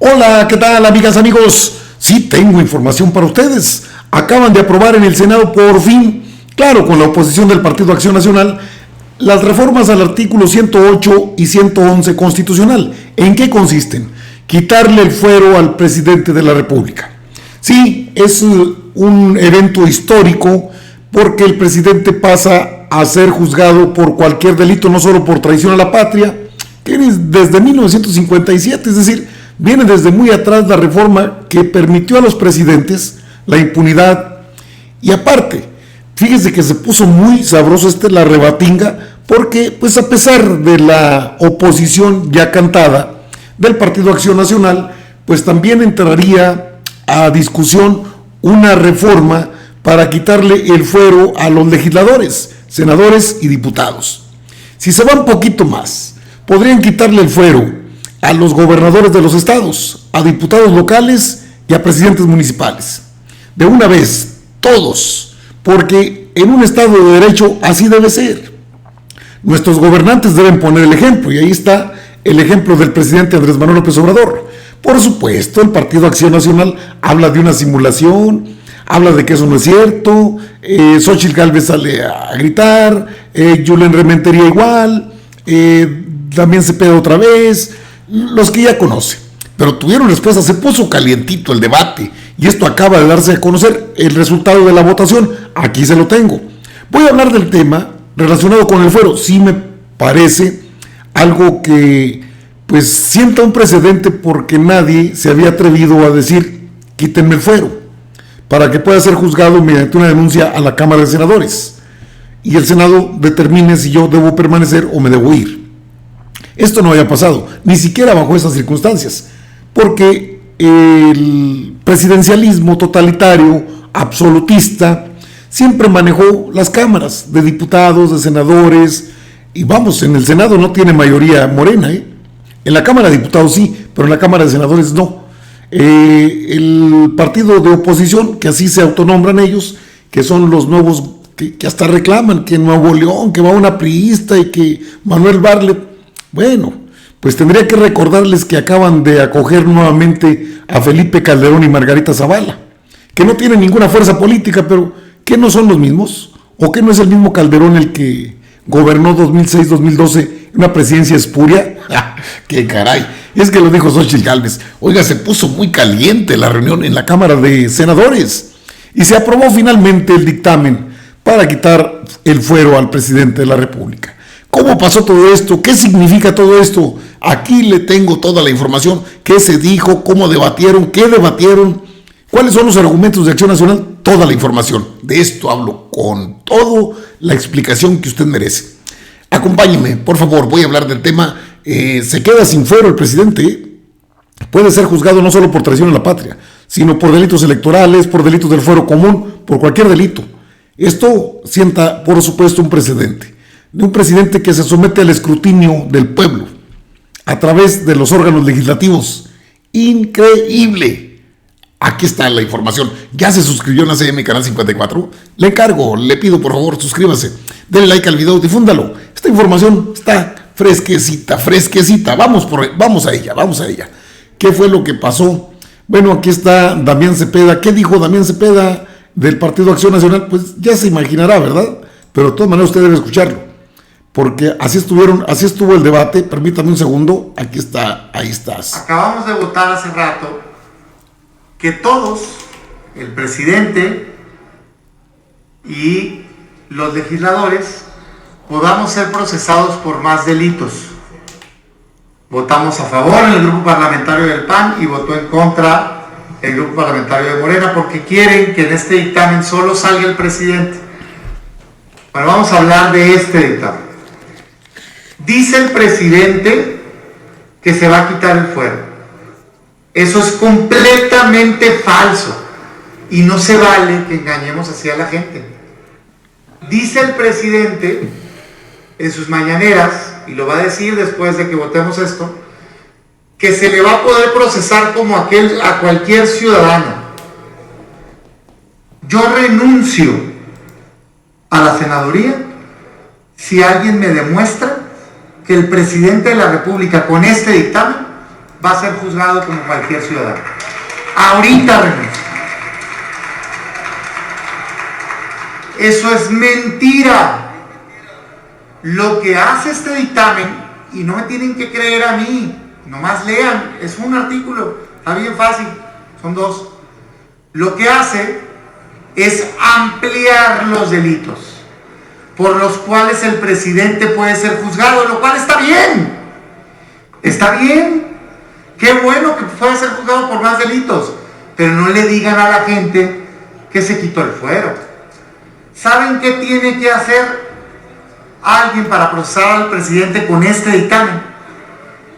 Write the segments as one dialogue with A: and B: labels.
A: Hola, ¿qué tal, amigas, amigos? Sí, tengo información para ustedes. Acaban de aprobar en el Senado por fin, claro, con la oposición del Partido Acción Nacional, las reformas al artículo 108 y 111 constitucional. ¿En qué consisten? Quitarle el fuero al presidente de la República. Sí, es un evento histórico porque el presidente pasa a ser juzgado por cualquier delito, no solo por traición a la patria, que es desde 1957, es decir, viene desde muy atrás la reforma que permitió a los presidentes la impunidad. Y aparte, fíjese que se puso muy sabroso la rebatinga, porque pues a pesar de la oposición ya cantada del Partido Acción Nacional, pues también entraría a discusión una reforma para quitarle el fuero a los legisladores, senadores y diputados. Si se va un poquito más, podrían quitarle el fuero a los gobernadores de los estados, a diputados locales y a presidentes municipales. De una vez, todos, porque en un Estado de Derecho así debe ser. Nuestros gobernantes deben poner el ejemplo, y ahí está el ejemplo del presidente Andrés Manuel López Obrador. Por supuesto, el Partido Acción Nacional habla de una simulación, habla de que eso no es cierto, Xochitl Gálvez sale a gritar, Julen Rementería igual, también Cepeda otra vez, los que ya conocen. Pero tuvieron respuesta, se puso calientito el debate, y esto acaba de darse a conocer el resultado de la votación. Aquí se lo tengo. Voy a hablar del tema relacionado con el fuero. Sí me parece algo que pues sienta un precedente, porque nadie se había atrevido a decir quítenme el fuero, para que pueda ser juzgado mediante una denuncia a la Cámara de Senadores y el Senado determine si yo debo permanecer o me debo ir. Esto no había pasado, ni siquiera bajo esas circunstancias, porque el presidencialismo totalitario, absolutista, siempre manejó las cámaras de diputados, de senadores, y vamos, en el Senado no tiene mayoría Morena, en la Cámara de Diputados sí, pero en la Cámara de Senadores no. El partido de oposición, que así se autonombran ellos, que son los nuevos, que hasta reclaman que en Nuevo León, que va una priista y que Manuel Bartlett, bueno, pues tendría que recordarles que acaban de acoger nuevamente a Felipe Calderón y Margarita Zavala, que no tienen ninguna fuerza política, pero ¿qué no son los mismos? ¿O qué no es el mismo Calderón el que gobernó 2006-2012 una presidencia espuria? ¡Qué caray! Es que lo dijo Xochitl Gálvez. Oiga, se puso muy caliente la reunión en la Cámara de Senadores y se aprobó finalmente el dictamen para quitar el fuero al presidente de la República. ¿Cómo pasó todo esto? ¿Qué significa todo esto? Aquí le tengo toda la información. ¿Qué se dijo? ¿Cómo debatieron? ¿Qué debatieron? ¿Cuáles son los argumentos de Acción Nacional? Toda la información. De esto hablo con toda la explicación que usted merece. Acompáñeme, por favor, voy a hablar del tema. Se queda sin fuero el presidente. Puede ser juzgado no solo por traición a la patria, sino por delitos electorales, por delitos del fuero común, por cualquier delito. Esto sienta, por supuesto, un precedente de un presidente que se somete al escrutinio del pueblo a través de los órganos legislativos. Increíble. Aquí está la información. ¿Ya se suscribió en ACM Canal 54? Le encargo, le pido por favor, suscríbase, denle like al video, difúndalo. Esta información está fresquecita, fresquecita. Vamos a ella. ¿Qué fue lo que pasó? Bueno, aquí está Damián Cepeda. ¿Qué dijo Damián Cepeda del Partido Acción Nacional? Pues ya se imaginará, ¿verdad? Pero de todas maneras usted debe escucharlo, porque así estuvo el debate. Permítame un segundo. Aquí está, ahí estás.
B: Acabamos de votar hace rato que todos, el presidente y los legisladores, podamos ser procesados por más delitos. Votamos a favor en el grupo parlamentario del PAN y votó en contra el grupo parlamentario de Morena, porque quieren que en este dictamen solo salga el presidente. Bueno, vamos a hablar de este dictamen. Dice el presidente que se va a quitar el fuero. Eso es completamente falso y no se vale que engañemos así a la gente. Dice el presidente en sus mañaneras, y lo va a decir después de que votemos esto, que se le va a poder procesar como a cualquier ciudadano. Yo renuncio a la senaduría si alguien me demuestra que el presidente de la República con este dictamen va a ser juzgado como cualquier ciudadano. Ahorita renuncia. Eso es mentira. Lo que hace este dictamen, y no me tienen que creer a mí, nomás lean, es un artículo, está bien fácil, son 2. Lo que hace es ampliar los delitos por los cuales el presidente puede ser juzgado, lo cual está bien. Está bien. Qué bueno que pueda ser juzgado por más delitos, pero no le digan a la gente que se quitó el fuero. ¿Saben qué tiene que hacer alguien para procesar al presidente con este dictamen?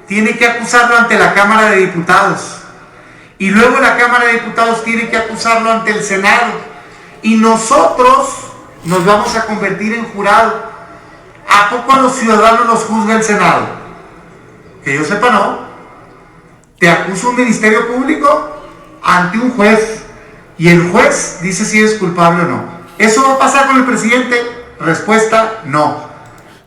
B: Tiene que acusarlo ante la Cámara de Diputados, y luego la Cámara de Diputados tiene que acusarlo ante el Senado, y nosotros nos vamos a convertir en jurado. ¿A poco a los ciudadanos los juzga el Senado? Que yo sepa, no. Te acusa un ministerio público ante un juez, y el juez dice si eres culpable o no. ¿Eso va a pasar con el presidente? Respuesta, no.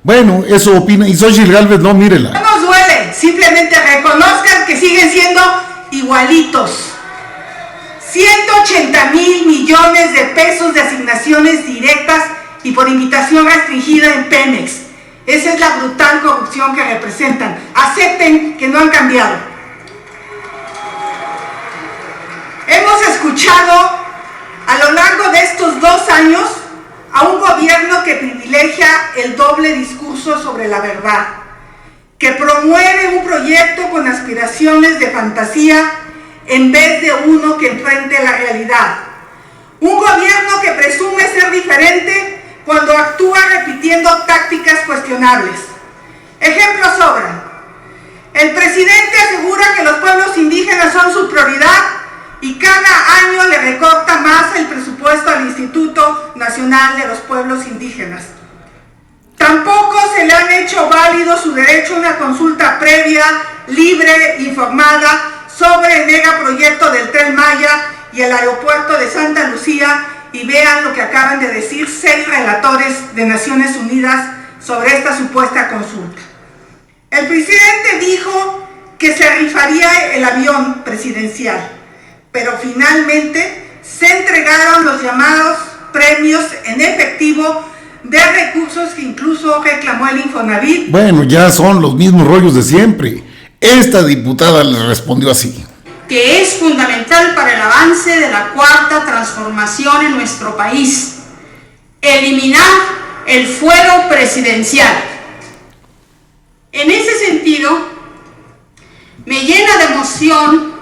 A: Bueno, eso opina. Y Xochitl Gálvez, no, mírela.
C: No nos duele, simplemente reconozcan que siguen siendo igualitos. 180,000 millones de pesos de asignaciones directas y por invitación restringida en Pemex. Esa es la brutal corrupción que representan. Acepten que no han cambiado. Hemos escuchado a lo largo de estos 2 años a un gobierno que privilegia el doble discurso sobre la verdad, que promueve un proyecto con aspiraciones de fantasía en vez de uno que enfrente la realidad. Un gobierno que presume ser diferente cuando actúa repitiendo tácticas cuestionables. Ejemplos sobran. El presidente asegura que los pueblos indígenas son su prioridad y cada año le recorta más el presupuesto al Instituto Nacional de los Pueblos Indígenas. Tampoco se le han hecho válido su derecho a una consulta previa, libre, informada sobre el megaproyecto del Tren Maya y el aeropuerto de Santa Lucía, y vean lo que acaban de decir 6 relatores de Naciones Unidas sobre esta supuesta consulta. El presidente dijo que se rifaría el avión presidencial, pero finalmente se entregaron los llamados premios en efectivo de recursos que incluso reclamó el Infonavit.
A: Bueno, ya son los mismos rollos de siempre. Esta diputada le respondió así.
D: Que es fundamental para el avance de la cuarta transformación en nuestro país. Eliminar el fuero presidencial. En ese sentido, me llena de emoción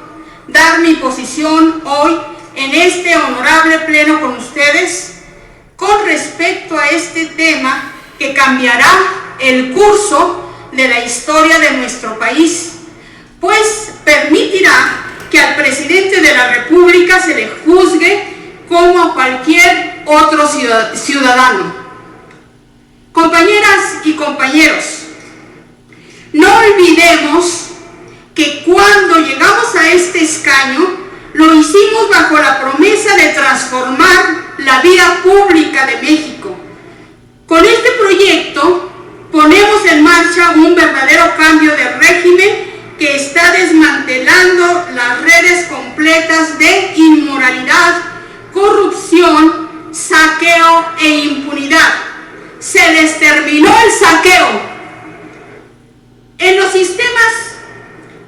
D: dar mi posición hoy en este honorable pleno con ustedes con respecto a este tema que cambiará el curso de la historia de nuestro país, pues permitirá que al presidente de la República se le juzgue como a cualquier otro ciudadano. Compañeras y compañeros, no olvidemos que cuando llegamos a este escaño, lo hicimos bajo la promesa de transformar la vida pública de México. Con este proyecto ponemos en marcha un verdadero cambio de régimen que está desmantelando las redes completas de inmoralidad, corrupción, saqueo e impunidad. Se les terminó el saqueo. En los sistemas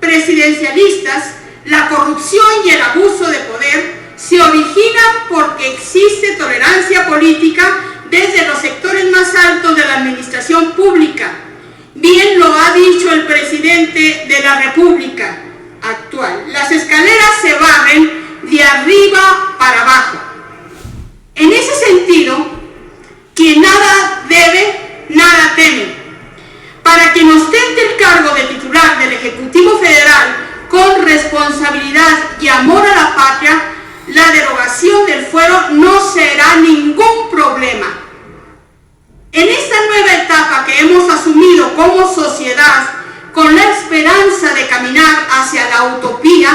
D: presidencialistas, la corrupción y el abuso de poder se originan porque existe tolerancia política desde los sectores más altos de la administración pública. Bien lo ha dicho el presidente de la República actual. Las escaleras se barren de arriba para abajo. En ese sentido, quien nada debe, nada teme. Para quien ostente el cargo de titular del Ejecutivo Federal con responsabilidad y amor a la patria, la derogación del fuero no será ningún problema. En esta nueva etapa que hemos asumido como sociedad, con la esperanza de caminar hacia la utopía,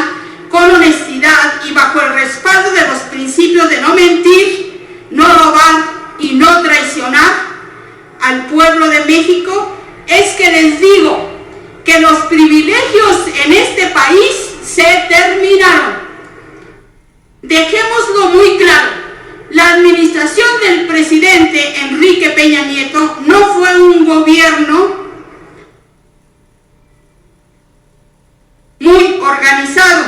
D: con honestidad y bajo el respaldo de los principios de no mentir, no robar y no traicionar al pueblo de México, es que les digo que los privilegios en este país La administración del presidente Enrique Peña Nieto no fue un gobierno muy organizado.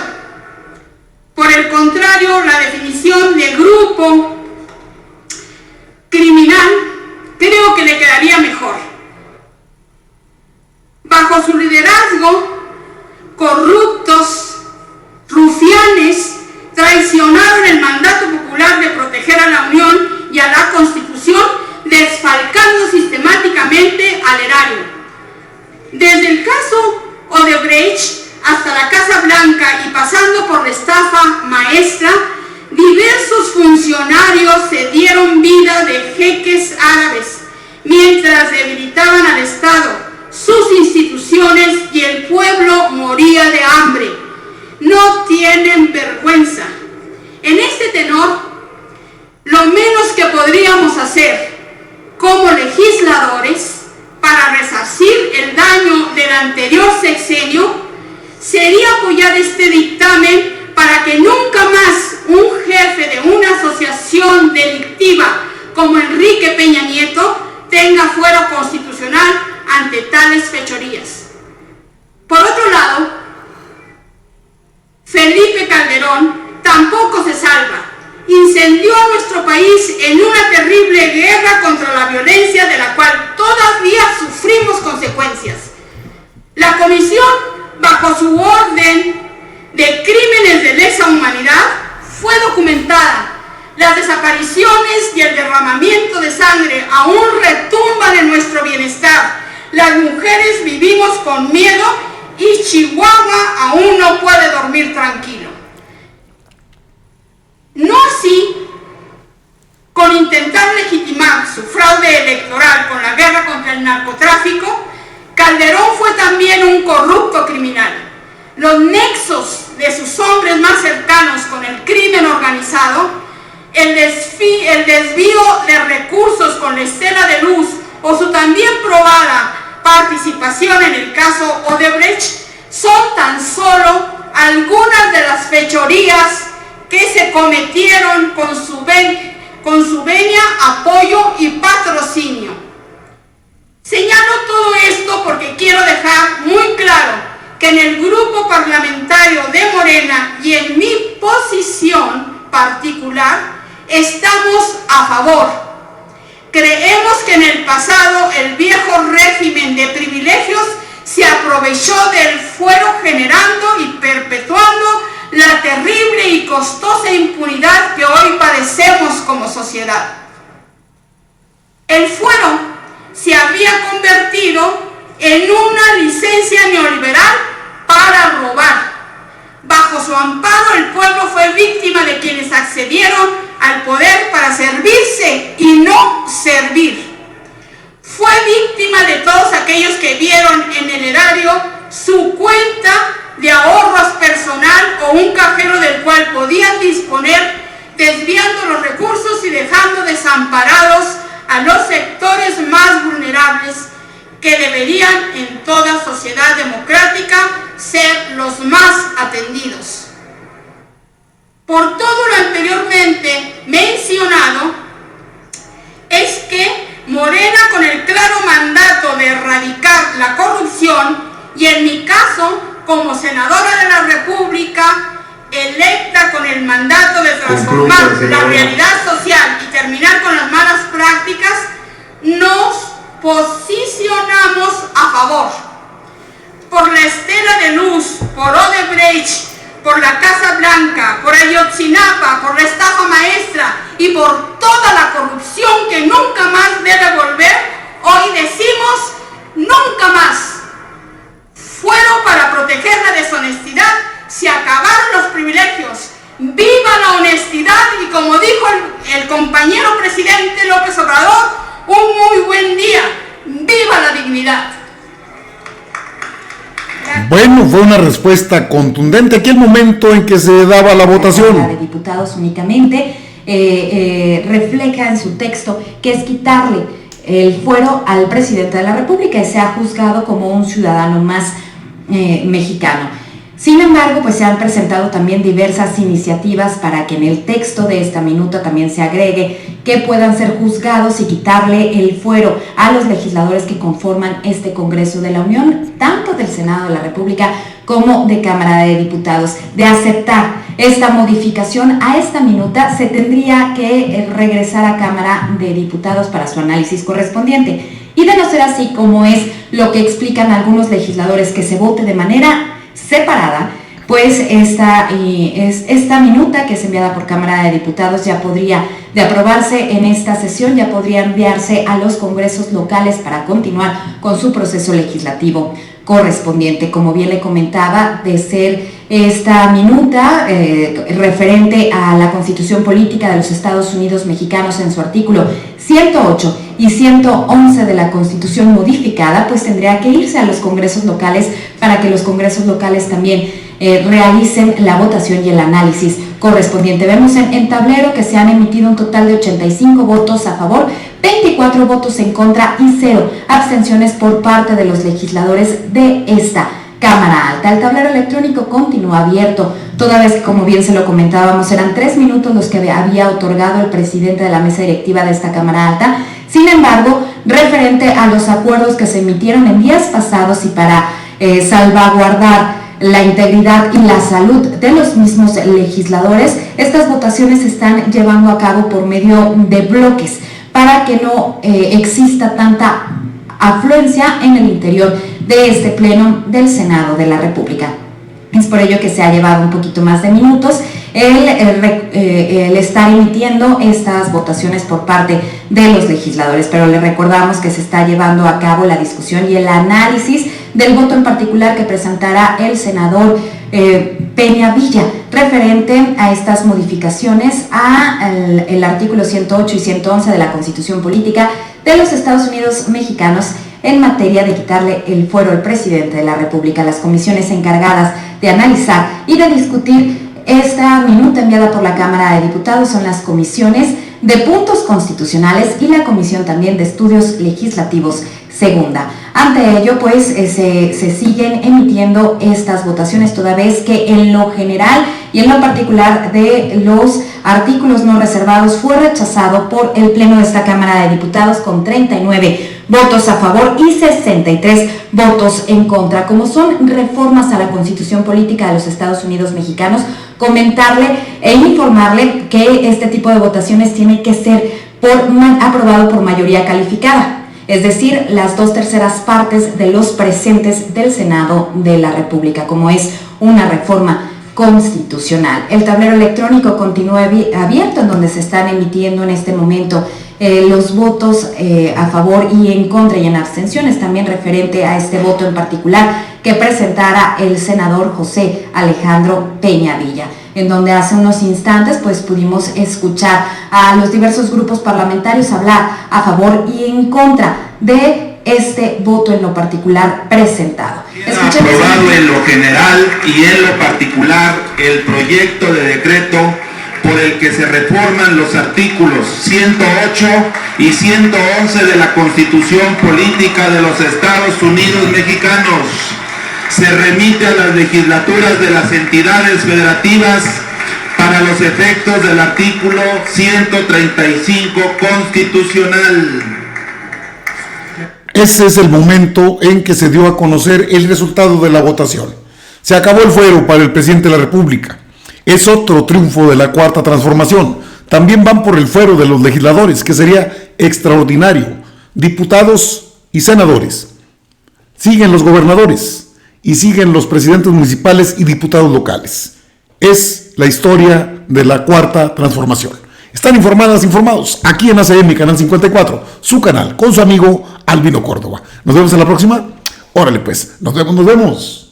D: Por el contrario, la definición de grupo criminal creo que le quedaría mejor. Bajo su liderazgo, corruptos, rufianes, traicionaron el mandato popular de proteger a la Unión y a la Constitución, desfalcando sistemáticamente al erario. Desde el caso Odebrecht hasta la Casa Blanca y pasando por la estafa maestra, diversos funcionarios se dieron vida de jeques árabes mientras debilitaban al Estado, sus instituciones y el pueblo moría de hambre. No tienen vergüenza. En este tenor, lo menos que podríamos hacer como legisladores para resarcir el daño del anterior sexenio sería apoyar este dictamen para que nunca más un jefe de una asociación delictiva como Enrique Peña Nieto tenga fuero constitucional ante tales fechorías. Por otro lado, Felipe Calderón tampoco se salva. Incendió a nuestro país en una terrible guerra contra la violencia de la cual todavía sufrimos consecuencias. La comisión, bajo su orden de crímenes de lesa humanidad, fue documentada. Las desapariciones y el derramamiento de sangre aún retumban en nuestro bienestar. Las mujeres vivimos con miedo y Chihuahua aún no puede dormir tranquilo. No así con intentar legitimar su fraude electoral con la guerra contra el narcotráfico. Calderón fue también un corrupto criminal. Los nexos de sus hombres más cercanos con el crimen organizado, el desvío de recursos con la estela de luz o su también probada participación en el caso Odebrecht son tan solo algunas de las fechorías que se cometieron con su venia, apoyo y patrocinio. Señalo todo esto porque quiero dejar muy claro que en el grupo parlamentario de Morena y en mi posición particular estamos a favor. Creemos que en el pasado el viejo régimen de privilegios se aprovechó del fuero generando y perpetuando la terrible y costosa impunidad que hoy padecemos como sociedad. El fuero se había convertido en una licencia neoliberal para robar. Bajo su amparo, el pueblo fue víctima de quienes accedieron al poder para servirse y no servir. Fue víctima de todos aquellos que vieron en el erario su cuenta de ahorros personal o un cajero del cual podían disponer, desviando los recursos y dejando desamparados a los sectores más vulnerables que deberían en toda sociedad democrática ser los más atendidos. Por todo lo anteriormente mencionado, es que Morena, con el claro mandato de erradicar la corrupción y en mi caso como senadora de la República, electa con el mandato de transformar la realidad social y terminar con las malas prácticas, nos posicionamos a favor. Por la estela de luz, por Odebrecht, por la Casa Blanca, por Ayotzinapa, por la estafa maestra y por toda la corrupción que nunca más debe volver, hoy decimos nunca más. Fueron para proteger la deshonestidad, se acabaron los privilegios. ¡Viva la honestidad! Y como dijo el compañero presidente López Obrador, un muy buen día. ¡Viva la dignidad!
A: Bueno, fue una respuesta contundente. Aquí el momento en que se daba la votación.
E: La de diputados únicamente refleja en su texto que es quitarle el fuero al presidente de la República y sea juzgado como un ciudadano más mexicano. Sin embargo, pues se han presentado también diversas iniciativas para que en el texto de esta minuta también se agregue que puedan ser juzgados y quitarle el fuero a los legisladores que conforman este Congreso de la Unión, tanto del Senado de la República como de Cámara de Diputados. De aceptar esta modificación a esta minuta, se tendría que regresar a Cámara de Diputados para su análisis correspondiente. Y de no ser así, como es lo que explican algunos legisladores, que se vote de manera separada, pues esta minuta que es enviada por Cámara de Diputados ya podría, de aprobarse en esta sesión, ya podría enviarse a los congresos locales para continuar con su proceso legislativo correspondiente. Como bien le comentaba, de ser esta minuta referente a la Constitución Política de los Estados Unidos Mexicanos en su artículo 108 y 111 de la Constitución modificada, pues tendría que irse a los congresos locales para que los congresos locales también realicen la votación y el análisis correspondiente. Vemos en tablero que se han emitido un total de 85 votos a favor, 24 votos en contra y 0 abstenciones por parte de los legisladores de esta Cámara Alta. El tablero electrónico continúa abierto, toda vez que, como bien se lo comentábamos, eran 3 minutos los que había otorgado el presidente de la mesa directiva de esta Cámara Alta. Sin embargo, referente a los acuerdos que se emitieron en días pasados y para salvaguardar la integridad y la salud de los mismos legisladores, estas votaciones se están llevando a cabo por medio de bloques para que no exista tanta afluencia en el interior de este pleno del Senado de la República. Es por ello que se ha llevado un poquito más de minutos el estar emitiendo estas votaciones por parte de los legisladores, pero le recordamos que se está llevando a cabo la discusión y el análisis del voto en particular que presentará el senador Peña Villa, referente a estas modificaciones al artículo 108 y 111 de la Constitución Política de los Estados Unidos Mexicanos en materia de quitarle el fuero al presidente de la República. Las comisiones encargadas de analizar y de discutir esta minuta enviada por la Cámara de Diputados son las comisiones de puntos constitucionales y la comisión también de estudios legislativos segunda. Ante ello, pues se siguen emitiendo estas votaciones, toda vez que en lo general y en lo particular de los artículos no reservados fue rechazado por el Pleno de esta Cámara de Diputados con 39 votos a favor y 63 votos en contra. Como son reformas a la Constitución Política de los Estados Unidos Mexicanos, comentarle e informarle que este tipo de votaciones tiene que ser aprobado por mayoría calificada, es decir, las 2/3 partes de los presentes del Senado de la República, como es una reforma constitucional. El tablero electrónico continúa abierto, en donde se están emitiendo en este momento los votos a favor y en contra y en abstenciones, también referente a este voto en particular que presentara el senador José Alejandro Peña Villa, en donde hace unos instantes pues pudimos escuchar a los diversos grupos parlamentarios hablar a favor y en contra de este voto en lo particular presentado.
F: Aprobado en lo general y en lo particular el proyecto de decreto por el que se reforman los artículos 108 y 111 de la Constitución Política de los Estados Unidos Mexicanos. Se remite a las legislaturas de las entidades federativas para los efectos del artículo 135 constitucional.
A: Ese es el momento en que se dio a conocer el resultado de la votación. Se acabó el fuero para el presidente de la República. Es otro triunfo de la Cuarta Transformación. También van por el fuero de los legisladores, que sería extraordinario. Diputados y senadores. Siguen los gobernadores y siguen los presidentes municipales y diputados locales. Es la historia de la Cuarta Transformación. Están informados aquí en ACM, Canal 54, su canal, con su amigo Albino Córdoba. Nos vemos en la próxima. Órale pues, nos vemos.